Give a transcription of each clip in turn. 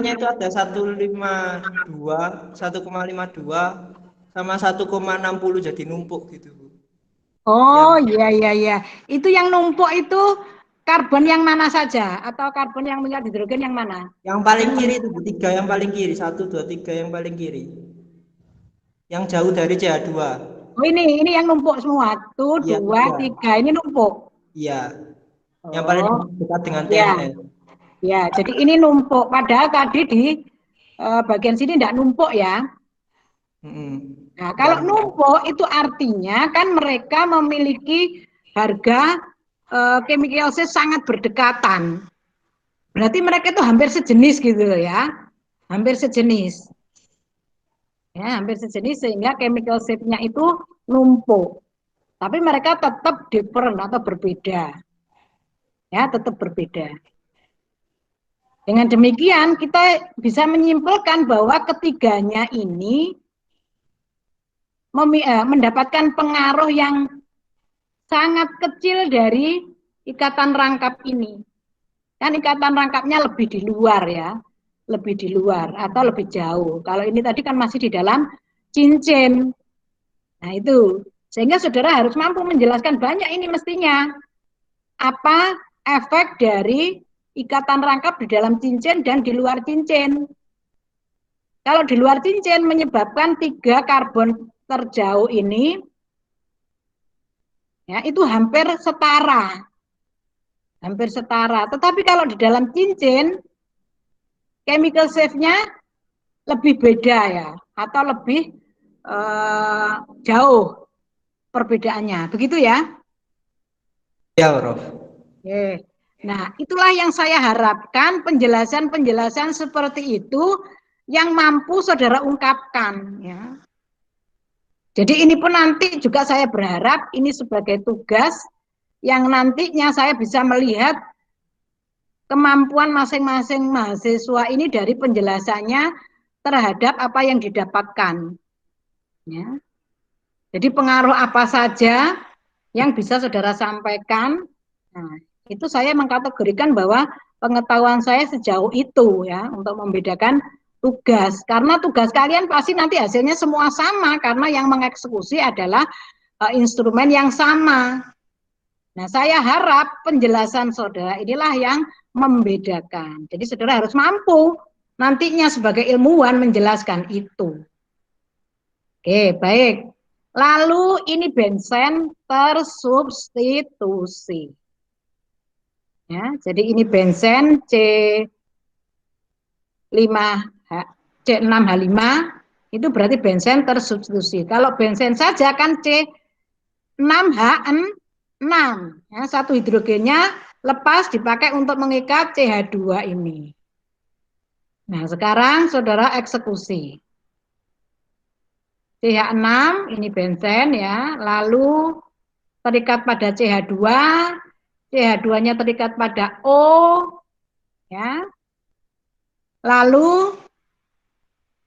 nya itu ada 1,52 sama 1,60 jadi numpuk gitu Bu. Oh Yang iya iya iya. Itu yang numpuk itu karbon yang mana saja atau karbon yang minyak hidrogen yang mana? paling kiri itu Bu, tiga yang paling kiri, 1, 2, 3 yang paling kiri. Yang jauh dari CH2. Oh ini yang numpuk semua. Tuh Iya, dua, tiga. tiga ini numpuk. Iya, yang paling Oh dekat dengan ya TNS. ya. Jadi ini numpuk. Padahal tadi di bagian sini tidak numpuk ya. Nah, Enggak kalau numpuk. numpuk itu artinya kan mereka memiliki harga chemical sangat berdekatan. Berarti mereka itu hampir sejenis gitu ya. Hampir sejenis. Ya, hampir sejenis sehingga chemical shape-nya itu numpuk. Tapi mereka tetap different atau berbeda. Ya, tetap berbeda. Dengan demikian kita bisa menyimpulkan bahwa ketiganya ini mendapatkan pengaruh yang sangat kecil dari ikatan rangkap ini. Kan ikatan rangkapnya lebih di luar ya, lebih di luar atau lebih jauh. Kalau ini tadi kan masih di dalam cincin. Nah itu, sehingga saudara harus mampu menjelaskan banyak ini mestinya. Apa efek dari ikatan rangkap di dalam cincin dan di luar cincin. Kalau di luar cincin menyebabkan 3 karbon terjauh ini, ya itu hampir setara. Hampir setara. Tetapi kalau di dalam cincin, chemical shape-nya lebih beda ya, atau lebih jauh perbedaannya. Begitu ya? Ya, Prof. Oke. Nah, itulah yang saya harapkan penjelasan-penjelasan seperti itu yang mampu saudara ungkapkan. Ya. Jadi ini pun nanti juga saya berharap ini sebagai tugas yang nantinya saya bisa melihat kemampuan masing-masing mahasiswa ini dari penjelasannya terhadap apa yang didapatkan. Ya. Jadi pengaruh apa saja yang bisa saudara sampaikan. Nah, itu saya mengkategorikan bahwa pengetahuan saya sejauh itu ya untuk membedakan tugas. Karena tugas kalian pasti nanti hasilnya semua sama karena yang mengeksekusi adalah instrumen yang sama. Nah, saya harap penjelasan saudara inilah yang membedakan. Jadi saudara harus mampu nantinya sebagai ilmuwan menjelaskan itu. Oke, baik. Lalu ini benzen tersubstitusi. Ya, jadi ini benzen C6H5 itu berarti benzen tersubstitusi. Kalau benzen saja kan C6H6. Ya, satu hidrogennya lepas dipakai untuk mengikat CH2 ini. Nah, sekarang saudara eksekusi. CH6 ini benzen ya, lalu terikat pada CH2, CH2-nya terikat pada O, ya. Lalu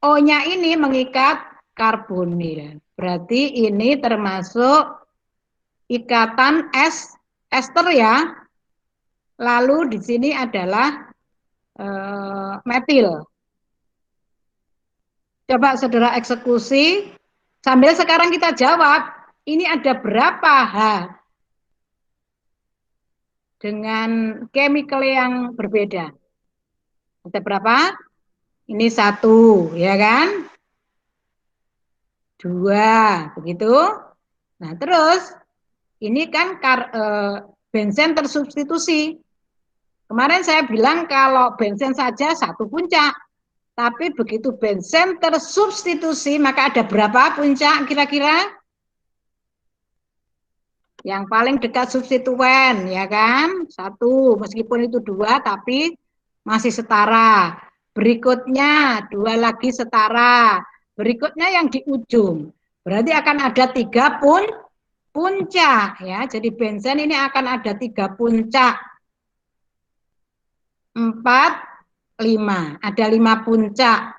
O-nya ini mengikat karbonil. Berarti ini termasuk ikatan ester ya. Lalu di sini adalah metil. Coba saudara eksekusi. Sambil sekarang kita jawab, ini ada berapa H dengan chemical yang berbeda? Ada berapa? Ini 1, ya kan? 2, begitu. Nah, terus ini kan benzen tersubstitusi. Kemarin saya bilang kalau benzen saja 1 puncak. Tapi begitu benzen tersubstitusi, maka ada berapa puncak kira-kira? Yang paling dekat substituen, ya kan? 1, meskipun itu 2, tapi masih setara. Berikutnya 2 lagi setara. Berikutnya yang di ujung. Berarti akan ada 3 puncak, ya. Jadi benzen ini akan ada 3 puncak. 4, 5. Ada 5 puncak.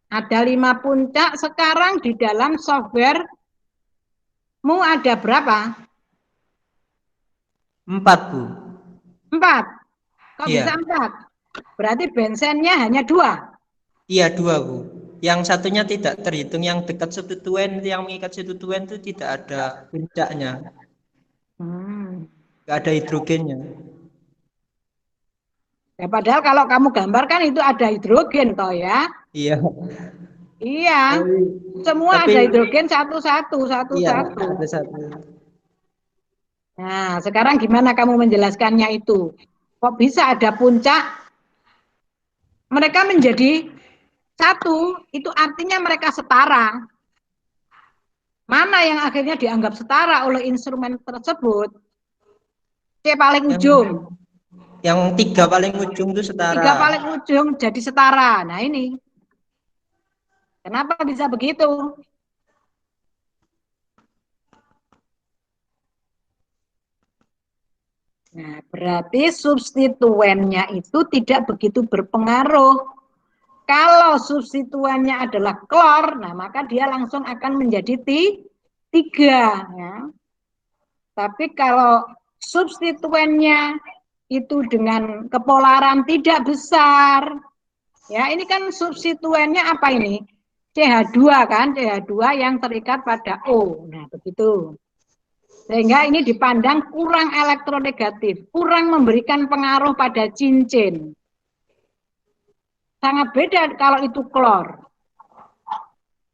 Ada 5 puncak. Sekarang di dalam software mu ada berapa? 4, Bu. 4. Kok bisa Iya. 4? Berarti bensennya hanya 2. Iya, 2, Bu. Yang satunya tidak terhitung, yang dekat substituen, yang mengikat substituen itu tidak ada puncaknya. Nggak ada hidrogennya. Ya, padahal kalau kamu gambarkan itu ada hidrogen toh ya. Iya. Iya. Tapi, Semua tapi ada hidrogen satu-satu, iya, satu-satu. ada satu. Nah, sekarang gimana kamu menjelaskannya itu? Kok bisa ada puncak? Mereka menjadi satu, itu artinya mereka setara. Mana yang akhirnya dianggap setara oleh instrumen tersebut? C paling Yang ujung. yang 3 paling ujung itu 3 setara. paling ujung jadi setara. Nah ini. Kenapa bisa begitu? Nah, berarti substituennya itu tidak begitu berpengaruh. Kalau substituennya adalah klor, nah maka dia langsung akan menjadi 3. Ya. Tapi kalau substituennya itu dengan kepolaran tidak besar, ya ini kan substituennya apa ini? CH2 kan, CH2 yang terikat pada O. Nah, begitu. Sehingga ini dipandang kurang elektronegatif, kurang memberikan pengaruh pada cincin. Sangat beda kalau itu klor.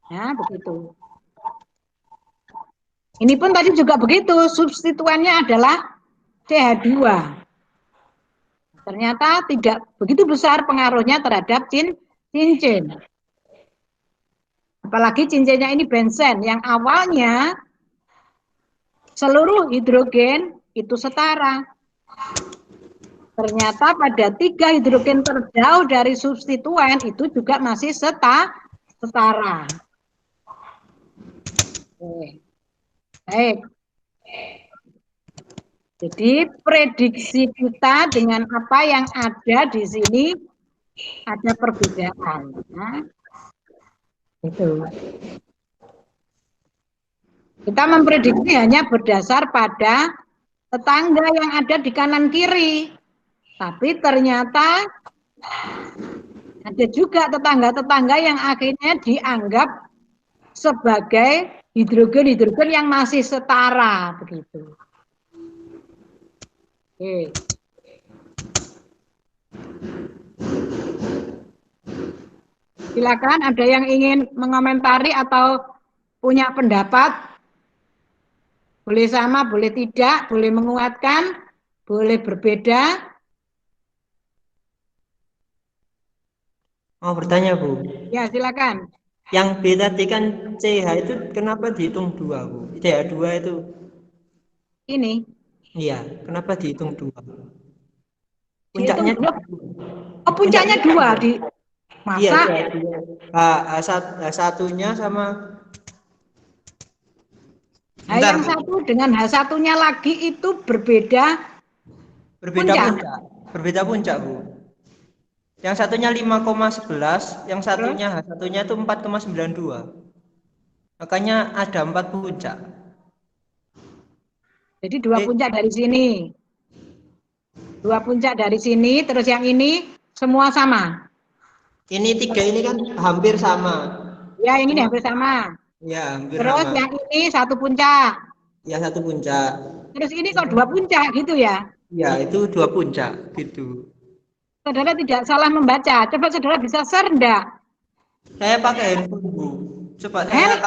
Ya, begitu. Ini pun tadi juga begitu, substituennya adalah CH2. Ternyata tidak begitu besar pengaruhnya terhadap cincin. Apalagi cincinnya ini benzen yang awalnya seluruh hidrogen itu setara. Ternyata pada 3 hidrogen terjauh dari substituen itu juga masih setara. Oke. Baik. Jadi prediksi kita dengan apa yang ada di sini ada perbedaan. Nah, itu. Kita memprediksi hanya berdasar pada tetangga yang ada di kanan kiri. Tapi ternyata ada juga tetangga-tetangga yang akhirnya dianggap sebagai hidrogen-hidrogen yang masih setara begitu. Oke. Silakan ada yang ingin mengomentari atau punya pendapat? Boleh sama, boleh tidak, boleh menguatkan, boleh berbeda. Mau bertanya, Bu. Ya, silakan. Yang B tadi kan CH itu kenapa dihitung 2, Bu? CH2 itu. Ini Iya, kenapa dihitung 2? dihitung Puncaknya 2. Oh, puncaknya 2 di iya, masa H1-nya sama H yang satu dengan H1-nya lagi itu berbeda berbeda puncak. puncak. Berbeda puncak, Bu. Yang satunya 5,11, yang Terus? satunya H1-nya itu 4,92. Makanya ada 4 puncak. Jadi 2 puncak dari sini. 2 puncak dari sini, terus yang ini semua sama. Ini 3 ini kan hampir sama. Ya, yang ini Cuma hampir sama. ya hampir Terus sama. yang ini 1 puncak. Ya satu puncak. Terus ini kok 2 puncak gitu ya? Ya itu 2 puncak gitu. Saudara tidak salah membaca. Coba saudara bisa share enggak? Saya pakai handphone, Bu. Coba saya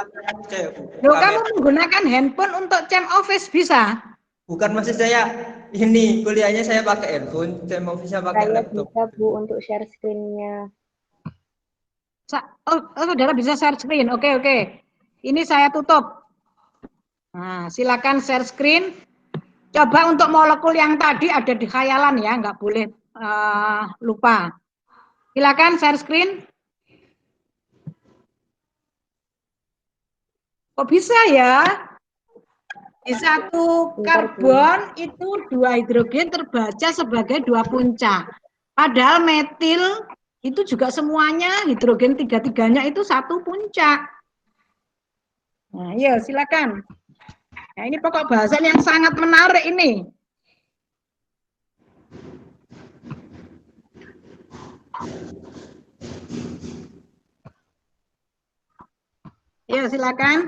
cek, Bu. Loh, kamu Kamera. menggunakan handphone untuk cam office bisa? Bukan maksud saya ini kuliahnya saya pakai handphone, saya mau bisa pakai Saya laptop. bisa, Bu, untuk share screen-nya. Saudara bisa share screen. Oke, oke. Ini saya tutup. Nah, silakan share screen. Coba untuk molekul yang tadi ada di khayalan ya, nggak boleh lupa. Silakan share screen. Kok bisa ya? Di satu karbon itu 2 hidrogen terbaca sebagai 2 puncak. Padahal metil itu juga semuanya hidrogen 3-3-nya itu 1 puncak. Nah, ya silakan. Nah, ini pokok bahasan yang sangat menarik ini. Ya, silakan.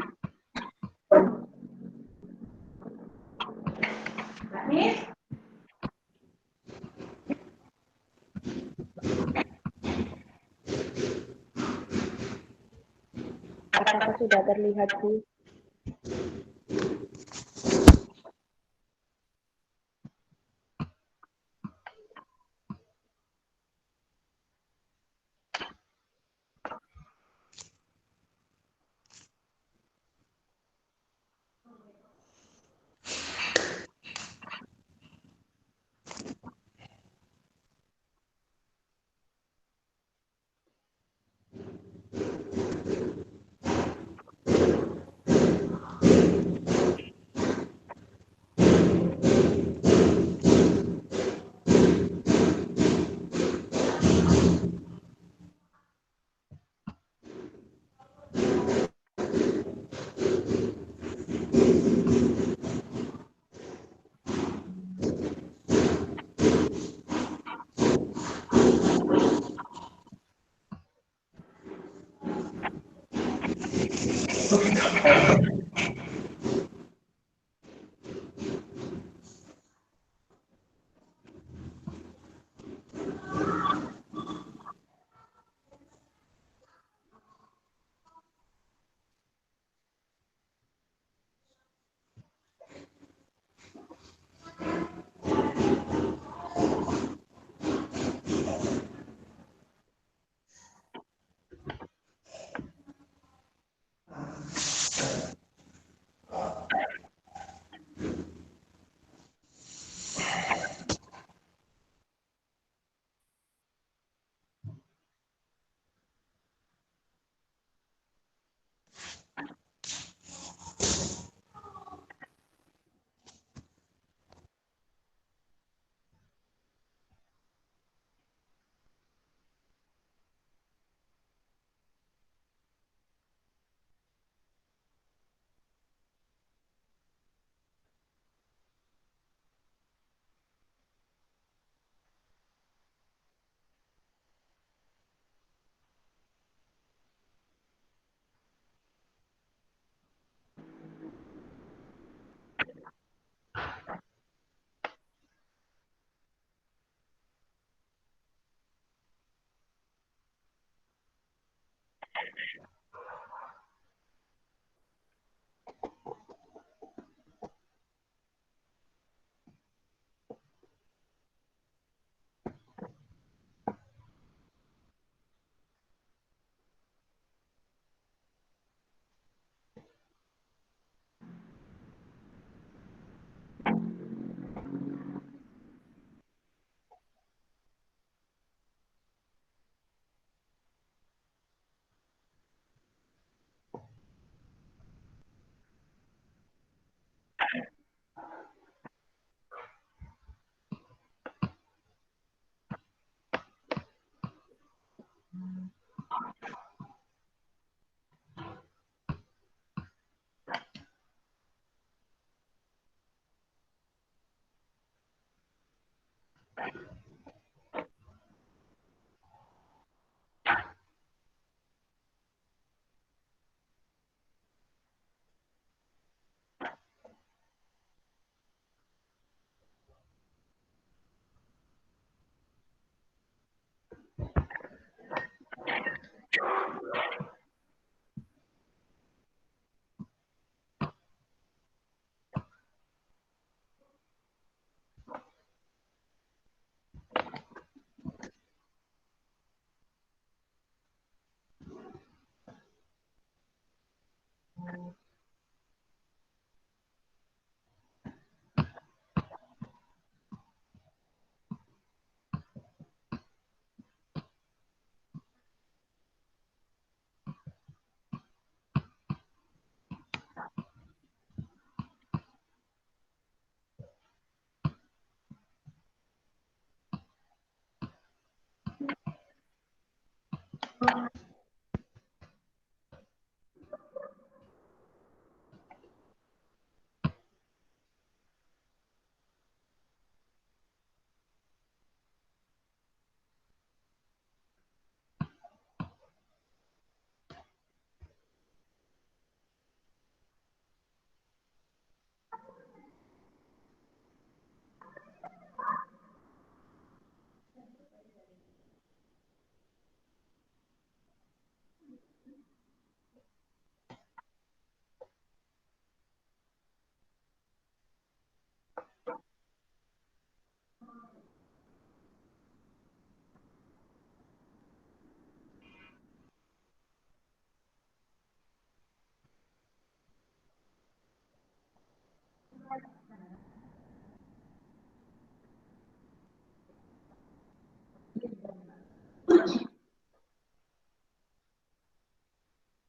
Apakah sudah terlihat, Bu?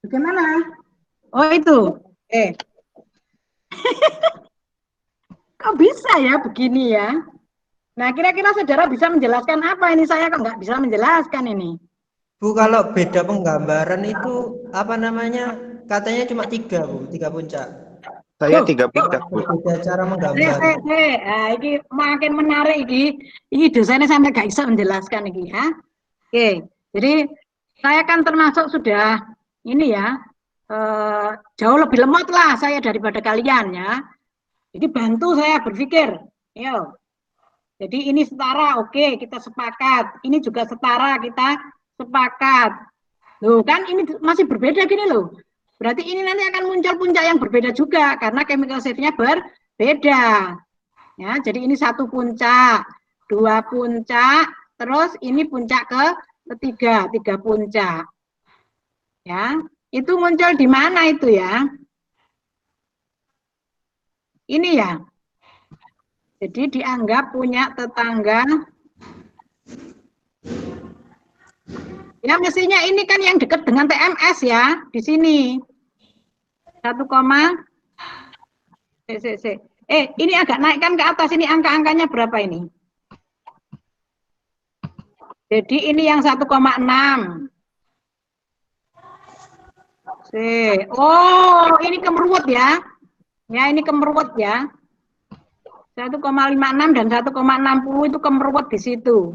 Bagaimana? Oh itu. Kok bisa ya begini ya? Nah, kira-kira saudara bisa menjelaskan apa ini? Saya kok nggak bisa menjelaskan ini. Bu, kalau beda penggambaran itu apa namanya? Katanya cuma 3, Bu, 3 puncak. Saya 3 puncak, Bu. Beda cara menggambar. Ini makin menarik ini dosennya sampai gak bisa menjelaskan ini ya. Oke, jadi saya kan termasuk sudah ini ya jauh lebih lemot lah saya daripada kalian ya. Jadi bantu saya berpikir, yo. Jadi ini setara, oke, kita sepakat. Ini juga setara, kita sepakat. Loh kan ini masih berbeda gini loh. Berarti ini nanti akan muncul puncak yang berbeda juga karena chemical shift-nya berbeda. Ya, jadi ini 1 puncak, 2 puncak, terus ini puncak ketiga, 3 puncak. Ya, itu muncul di mana itu ya? Ini ya. Jadi dianggap punya tetangga. Ya mestinya ini kan yang dekat dengan TMS ya, di sini. 1, ini agak naikkan ke atas, ini angka-angkanya berapa ini? Jadi ini yang 1,6. Oh, ini kemeruwet ya. Ya, ini kemeruwet ya. 1,56 dan 1,60 itu kemeruwet di situ.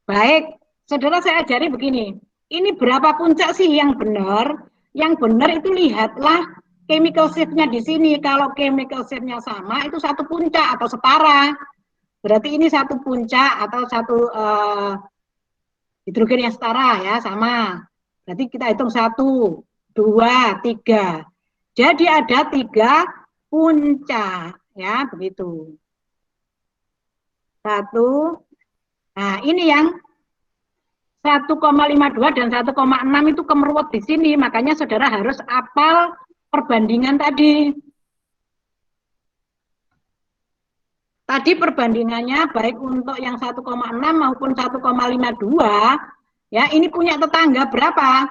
Baik, saudara saya ajari begini. Ini berapa puncak sih yang benar? Yang benar itu lihatlah chemical shift-nya di sini. Kalau chemical shift-nya sama, itu 1 puncak atau setara. Berarti ini 1 puncak atau 1 hidrogen yang setara ya, sama. Berarti kita hitung 1, 2, 3. Jadi ada 3 puncak. Ya, begitu. 1. Nah, ini yang 1,52 dan 1,6 itu kemeruwet di sini, makanya saudara harus hafal perbandingan tadi. Tadi perbandingannya baik untuk yang 1,6 maupun 1,52, ya ini punya tetangga berapa?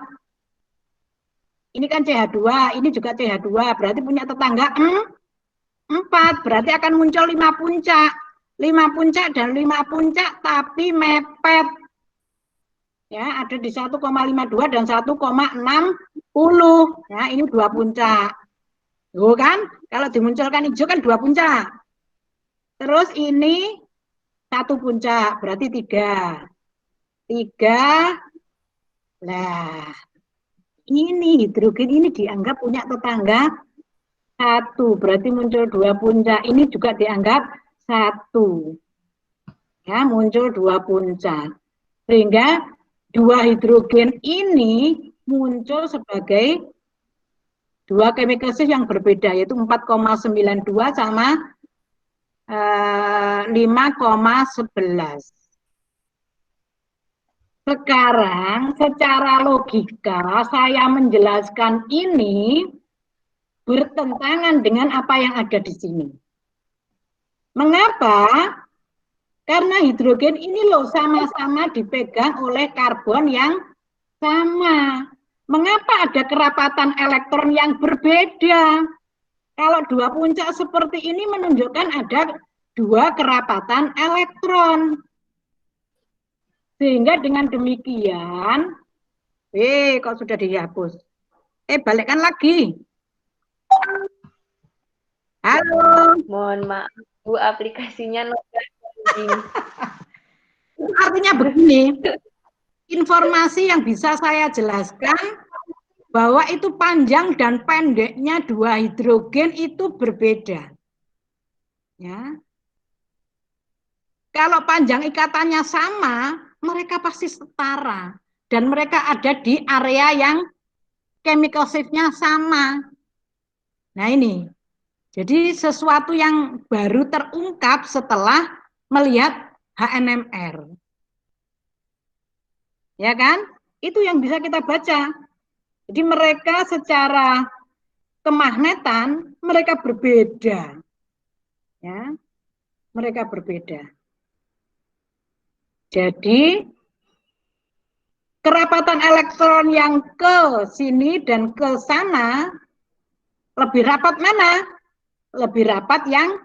Ini kan CH2, ini juga CH2, berarti punya tetangga 4, berarti akan muncul 5 puncak. 5 puncak dan 5 puncak tapi mepet. Ya, ada di 1,52 dan 1,60. Ya, ini 2 puncak. Tuh kan, kalau dimunculkan hijau kan 2 puncak. Terus ini 1 puncak, berarti 3. 3. Nah, ini hidrogen ini dianggap punya tetangga 1, berarti muncul 2 puncak. Ini juga dianggap 1. Ya, muncul 2 puncak. Sehingga 2 hidrogen ini muncul sebagai 2 chemical shift yang berbeda, yaitu 4,92 sama 5,11. Sekarang secara logika saya menjelaskan ini bertentangan dengan apa yang ada di sini. Mengapa? Karena hidrogen ini loh sama-sama dipegang oleh karbon yang sama. Mengapa ada kerapatan elektron yang berbeda? Kalau 2 puncak seperti ini menunjukkan ada 2 kerapatan elektron. Sehingga dengan demikian, kok sudah dihapus? Balikkan lagi. Halo. Mohon maaf, Bu, aplikasinya loading. Artinya begini, informasi yang bisa saya jelaskan bahwa itu panjang dan pendeknya 2 hidrogen itu berbeda. Ya. Kalau panjang ikatannya sama, mereka pasti setara dan mereka ada di area yang chemical shift-nya sama. Nah ini, jadi sesuatu yang baru terungkap setelah melihat HNMR. Ya kan? Itu yang bisa kita baca. Jadi mereka secara kemagnetan, mereka berbeda. Ya, mereka berbeda. Jadi kerapatan elektron yang ke sini dan ke sana lebih rapat mana? Lebih rapat yang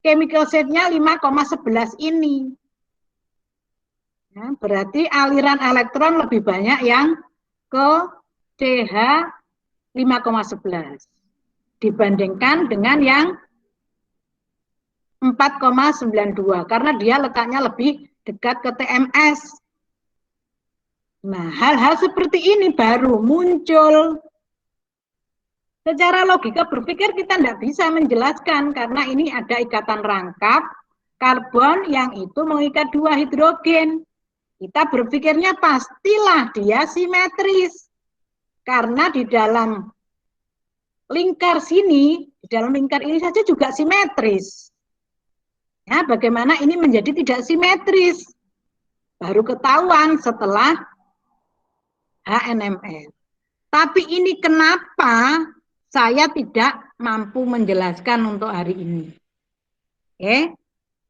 chemical state-nya 5,11 ini. Ya, berarti aliran elektron lebih banyak yang ke CH 5,11 dibandingkan dengan yang 4,92 karena dia letaknya lebih dekat ke TMS. Nah, hal-hal seperti ini baru muncul. Secara logika berpikir kita tidak bisa menjelaskan karena ini ada ikatan rangkap karbon yang itu mengikat dua hidrogen. Kita berpikirnya pastilah dia simetris. Karena di dalam lingkar sini, di dalam lingkar ini saja juga simetris. Ya, bagaimana ini menjadi tidak simetris? Baru ketahuan setelah HNML. Tapi ini kenapa saya tidak mampu menjelaskan untuk hari ini? Oke,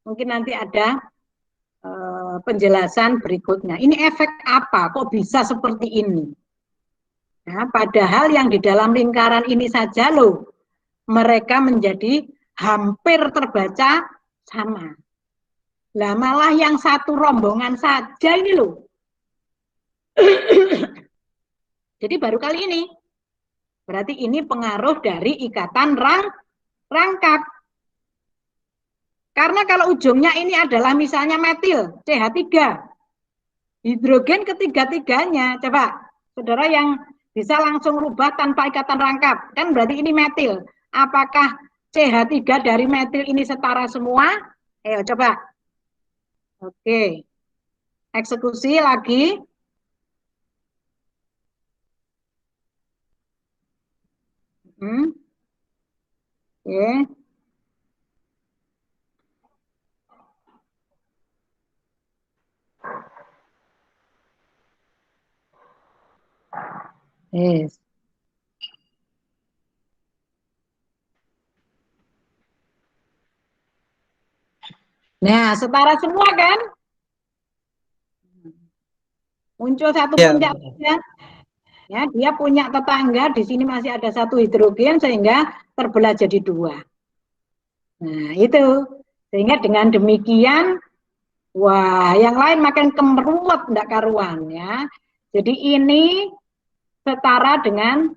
mungkin nanti ada penjelasan berikutnya. Ini efek apa? Kok bisa seperti ini? Nah, padahal yang di dalam lingkaran ini saja loh, mereka menjadi hampir terbaca sama. Lah malah yang satu rombongan saja ini loh. Jadi baru kali ini. Berarti ini pengaruh dari ikatan rangkap. Karena kalau ujungnya ini adalah misalnya metil, CH3. Hidrogen ketiga-tiganya. Coba, saudara yang bisa langsung rubah tanpa ikatan rangkap. Kan berarti ini metil. Apakah CH3 dari metil ini setara semua? Ayo coba. Oke. Eksekusi lagi. Oke. Yes. Nah, setara semua kan? Muncul satu puncak ya. Ya, dia punya tetangga, di sini masih ada satu hidrogen sehingga terbelah jadi dua. Nah, itu. Sehingga dengan demikian, wah, yang lain makin kemeruwet enggak karuan ya. Jadi ini setara dengan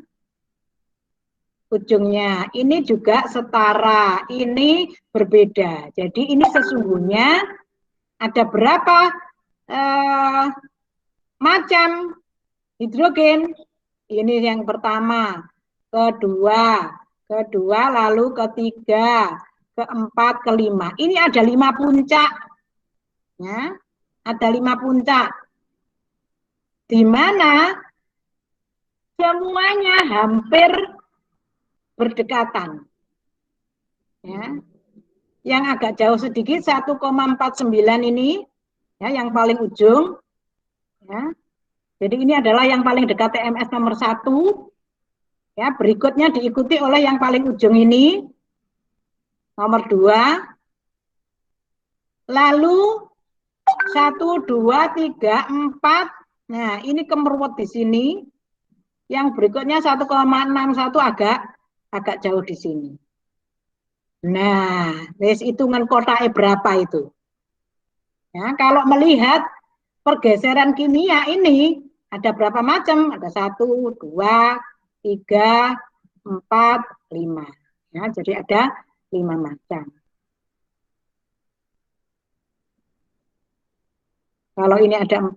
ujungnya. Ini juga setara, ini berbeda. Jadi ini sesungguhnya ada berapa macam hidrogen? Ini yang pertama, kedua, lalu ketiga, keempat, kelima. Ini ada 5 puncak. Ya, ada 5 puncak. Di mana semuanya hampir berdekatan. Ya. Yang agak jauh sedikit 1,49 ini ya, yang paling ujung ya. Jadi ini adalah yang paling dekat TMS nomor 1 ya, berikutnya diikuti oleh yang paling ujung ini nomor 2, lalu 1, 2, 3, 4. Nah, ini kemeruwet di sini. Yang berikutnya 1,61 agak jauh di sini. Nah, wis hitungan kotaknya berapa itu? Ya, kalau melihat pergeseran kimia ini ada berapa macam? Ada 1, 2, 3, 4, 5. Ya, jadi ada 5 macam. Kalau ini ada 4,